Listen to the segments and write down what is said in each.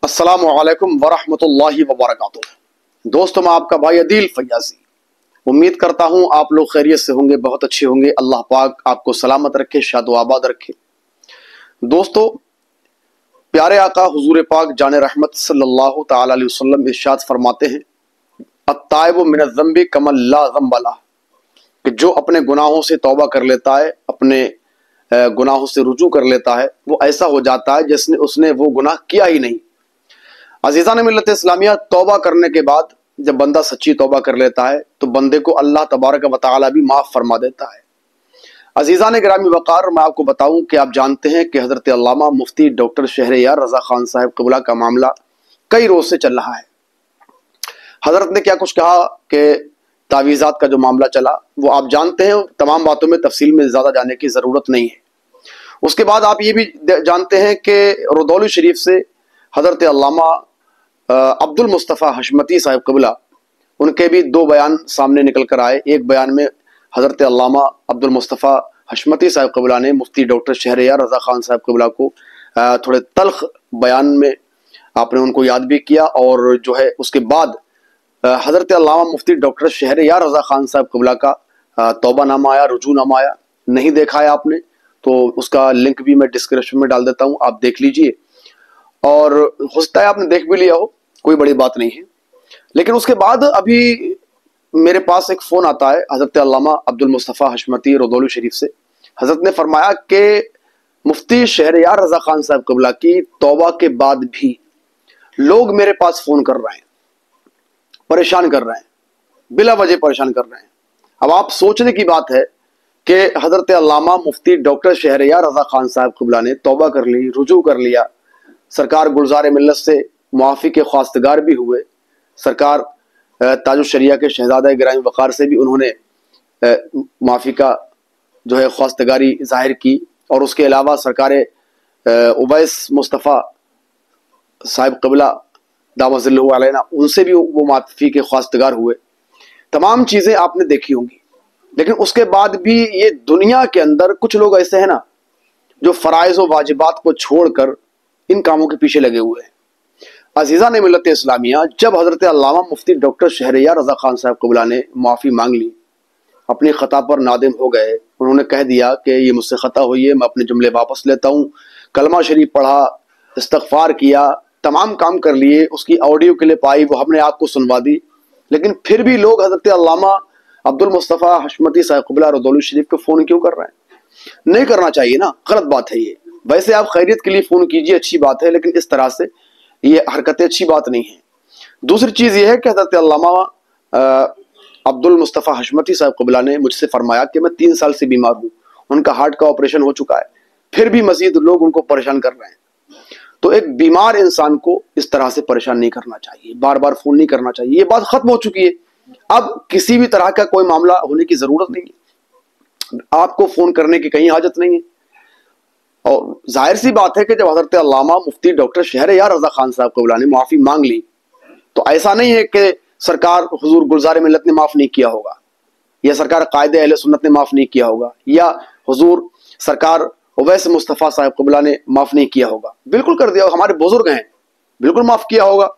अस्सलामुअलैकुम वरहमतुल्लाहि वबरकातुह। दोस्तों, मैं आपका भाई अदील फयाजी। उम्मीद करता हूँ आप लोग खैरियत से होंगे, बहुत अच्छे होंगे। अल्लाह पाक आपको सलामत रखे, शाद व आबाद रखे। दोस्तों, प्यारे आका हुजूर पाक जाने रहमत सल्लल्लाहु ताला अलैहि वसल्लम इरशाद फरमाते हैं, अत्ताइबु मिनज़ ज़ंबि कमन ला ज़ंब लह, कि जो अपने गुनाहों से तौबा कर लेता है, अपने गुनाहों से रुजू कर लेता है, वो ऐसा हो जाता है जिसने उसने वो गुनाह किया ही नहीं। अजीज़ान मिल्लत इस्लामिया, तौबा करने के बाद जब बंदा सच्ची तौबा कर लेता है तो बंदे को अल्लाह तबारक व तआला भी माफ़ फरमा देता है। अजीज़ान गिरामी वक़ार, मैं आपको बताऊं कि आप जानते हैं कि हज़रत अल्लामा मुफ्ती डॉक्टर शहरयार रज़ा खान साहब क़िबला का मामला कई रोज़ से चल रहा है। हज़रत ने क्या कुछ कहा कि तावीज़ात का जो मामला चला वो आप जानते हैं, तमाम बातों में तफसील में ज़्यादा जाने की ज़रूरत नहीं है। उसके बाद आप ये भी जानते हैं कि रदौली शरीफ से हज़रत अल्लामा अब्दुल मुस्तफ़ा हशमती साहब क़िबला, उनके भी दो बयान सामने निकल कर आए। एक बयान में हज़रत अल्लामा अब्दुल मुस्तफ़ा हशमती साहब क़िबला ने मुफ्ती डॉक्टर शहरयार रज़ा खान साहब क़िबला को थोड़े तल्ख बयान में आपने उनको याद भी किया, और जो है उसके बाद हज़रत अल्लामा मुफ्ती डॉक्टर शहरयार रज़ा खान साहब क़िबला का तौबा नामा आया, रुजू नामा आया। नहीं देखा है आपने तो उसका लिंक भी मैं डिस्क्रिप्शन में डाल देता हूँ, आप देख लीजिए। और हो सकता है आपने देख भी लिया हो, कोई बड़ी बात नहीं है। लेकिन उसके बाद अभी मेरे पास एक फ़ोन आता है हज़रत अल्लामा अब्दुल मुस्तफ़ा हशमती रदौली शरीफ से। हज़रत ने फरमाया कि मुफ्ती शहरयार रज़ा खान साहब क़िबला की तौबा के बाद भी लोग मेरे पास फ़ोन कर रहे हैं, परेशान कर रहे हैं, बिला वजह परेशान कर रहे हैं। अब आप सोचने की बात है कि हज़रत अल्लामा मुफ्ती डॉक्टर शहरयार रज़ा खान साहब क़िबला ने तौबा कर ली, रुजू कर लिया, सरकार गुलजार मिल्लत से मुआफ़ी के ख्वास्तगार भी हुए, सरकार ताजुश शरिया के शहजादा गिरामी वक़ार से भी उन्होंने माफ़ी का जो है ख्वास्तगारी ज़ाहिर की, और उसके अलावा सरकार उवैस मुस्तफ़ा साहिब क़िबला दामज़िल्लुहु अलैना, उनसे भी वो माफ़ी के ख्वास्तगार हुए। तमाम चीज़ें आपने देखी होंगी। लेकिन उसके बाद भी ये दुनिया के अंदर कुछ लोग ऐसे हैं ना, जो फ़राइज़ व वाजिबात को छोड़कर इन कामों के पीछे लगे हुए हैं। अज़ीज़ान मिल्लत इस्लामिया, जब हज़रत अल्लामा मुफ्ती डॉक्टर शहरयार रज़ा खान साहब क़िबला ने माफ़ी मांग ली, अपनी ख़ता पर नादिम हो गए, उन्होंने कह दिया कि ये मुझसे ख़ता हुई है, मैं अपने जुमले वापस लेता हूँ, कलमा शरीफ पढ़ा, इस्तग़फ़ार किया, तमाम काम कर लिए, उसकी ऑडियो क्लिप आई, वो हमने आपको सुनवा दी। लेकिन फिर भी लोग हज़रत अल्लामा अब्दुल मुस्तफ़ा हशमती साहब क़िबला रदौली शरीफ को फ़ोन क्यों कर रहे हैं? नहीं करना चाहिए ना, गलत बात है ये। वैसे आप खैरियत के लिए फ़ोन कीजिए, अच्छी बात है, लेकिन इस तरह से ये हरकतें अच्छी बात नहीं है। दूसरी चीज़ ये है कि हज़रत अल्लामा अब्दुल मुस्तफ़ा हशमती साहब क़िबला ने मुझसे फरमाया कि मैं 3 साल से बीमार हूँ, उनका हार्ट का ऑपरेशन हो चुका है, फिर भी मज़ीद लोग उनको परेशान कर रहे हैं। तो एक बीमार इंसान को इस तरह से परेशान नहीं करना चाहिए, बार बार फ़ोन नहीं करना चाहिए। ये बात ख़त्म हो चुकी है, अब किसी भी तरह का कोई मामला होने की ज़रूरत नहीं है, आपको फ़ोन करने की कहीं हाजत नहीं है। और जाहिर सी बात है कि जब हज़रत अल्लामा मुफ्ती डॉक्टर शहरयार रज़ा खान साहब क़िबला ने माफ़ी मांग ली, तो ऐसा नहीं है कि सरकार हुजूर गुलजार मिल्लत ने माफ़ नहीं किया होगा, या सरकार कायदे अहले सुन्नत ने माफ़ नहीं किया होगा, या हुजूर सरकार उवैस मुस्तफ़ा साहब क़िबला ने माफ़ नहीं किया होगा। बिल्कुल कर दिया, हमारे बुजुर्ग हैं, बिल्कुल माफ़ किया होगा।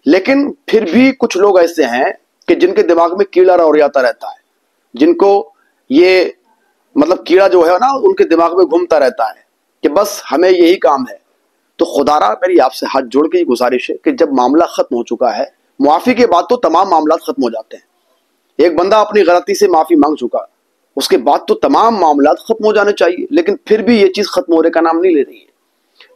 लेकिन फिर भी कुछ लोग ऐसे हैं कि जिनके दिमाग में कीड़ा रौरियाता रहता है, जिनको ये मतलब कीड़ा जो है ना उनके दिमाग में घूमता रहता है कि बस हमें यही काम है। तो खुदारा मेरी आपसे हाथ जोड़ के ये गुजारिश है कि जब मामला ख़त्म हो चुका है, मुआफ़ी के बाद तो तमाम मामला ख़त्म हो जाते हैं। एक बंदा अपनी गलती से माफ़ी मांग चुका, उसके बाद तो तमाम मामला ख़त्म हो जाने चाहिए, लेकिन फिर भी ये चीज़ ख़त्म होने का नाम नहीं ले रही है।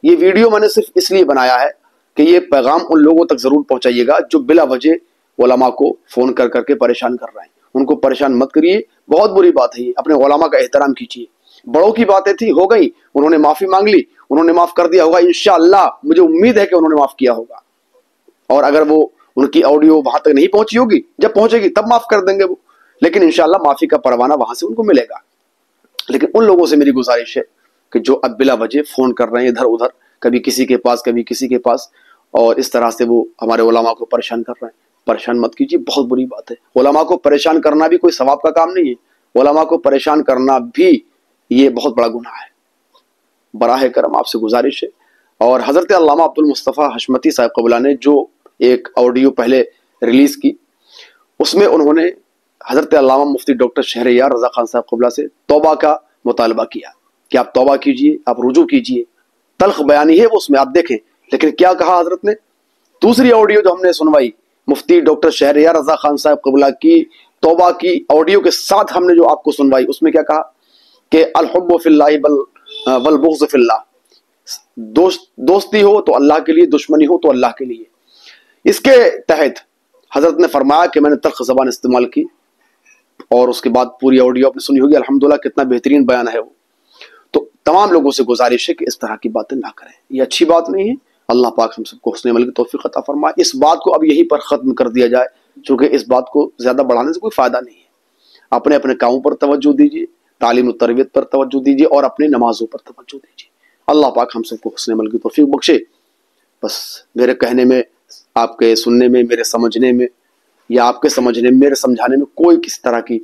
ये वीडियो मैंने सिर्फ इसलिए बनाया है कि ये पैगाम उन लोगों तक ज़रूर पहुँचाइएगा जो बिला वजह उलमा को फ़ोन कर करके परेशान कर रहे हैं। उनको परेशान मत करिए, बहुत बुरी बात है ये। अपने उलमा का एहतराम कीजिए। बड़ों की बातें थी, हो गई, उन्होंने माफ़ी मांग ली, उन्होंने माफ़ कर दिया होगा इंशाअल्लाह। मुझे उम्मीद है कि उन्होंने माफ़ किया होगा, और अगर वो उनकी ऑडियो वहाँ तक नहीं पहुँची होगी, जब पहुँचेगी तब माफ़ कर देंगे वो, लेकिन इंशाअल्लाह माफ़ी का परवाना वहाँ से उनको मिलेगा। लेकिन उन लोगों से मेरी गुजारिश है कि जो अब बिला वजह फ़ोन कर रहे हैं इधर उधर, कभी किसी के पास कभी किसी के पास, और इस तरह से वो हमारे उलमा को परेशान कर रहे हैं, परेशान मत कीजिए, बहुत बुरी बात है। उलमा को परेशान करना भी कोई सवाब का काम नहीं है, उलमा को परेशान करना भी ये बहुत बड़ा गुनाह है। बराह करम आपसे गुजारिश है, اور حضرت علامہ عبدالمصطفیٰ حشمتی صاحب قبلہ نے جو ایک آڈیو پہلے ریلیز کی، اس میں انہوں نے حضرت علامہ مفتی ڈاکٹر شہریار رضا خان صاحب قبلہ سے توبہ کا مطالبہ کیا کہ آپ توبہ کیجئے، آپ رجوع کیجئے. تلخ بیانی ہے وہ، اس میں آپ دیکھیں. لیکن کیا کہا حضرت نے؟ دوسری آڈیو جو ہم نے سنوائی مفتی ڈاکٹر شہریار رضا خان صاحب قبلہ کی توبہ کی آڈیو کے ساتھ ہم نے جو آپ کو سنوائی، اس میں کیا کہا کہ الحب فی اللہ والبغض فی اللہ، دوستی ہو تو اللہ کے لیے، دشمنی ہو تو اللہ کے لیے. اس کے تحت حضرت نے فرمایا کہ میں نے تلخ زبان استعمال کی، اور اس کے بعد پوری آڈیو آپ نے سنی ہوگی. الحمدللہ کتنا بہترین بیان ہے وہ. تو تمام لوگوں سے گزارش ہے کہ اس طرح کی باتیں نہ کریں، یہ اچھی بات نہیں ہے. اللہ پاک ہم سب کو حسن عمل کی توفیق عطا فرمائے. اس بات کو اب یہیں پر ختم کر دیا جائے، چونکہ اس بات کو زیادہ بڑھانے سے کوئی فائدہ نہیں ہے. اپنے اپنے کاموں پر توجہ دیجیے، تعلیم و تربیت پر توجہ دیجیے، اور اپنی نمازوں پر توجہ دیجیے. اللہ پاک ہم سب کو حسن عمل کی توفیق بخشے. بس میرے کہنے میں، آپ کے سننے میں، میرے سمجھنے میں، یا آپ کے سمجھنے میں، میرے سمجھانے میں کوئی کسی طرح کی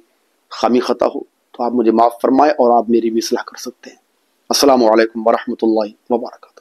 خامی خطا ہو تو آپ مجھے معاف فرمائے، اور آپ میری بھی اصلاح کر سکتے ہیں. السلام علیکم ورحمۃ اللہ وبرکاتہ.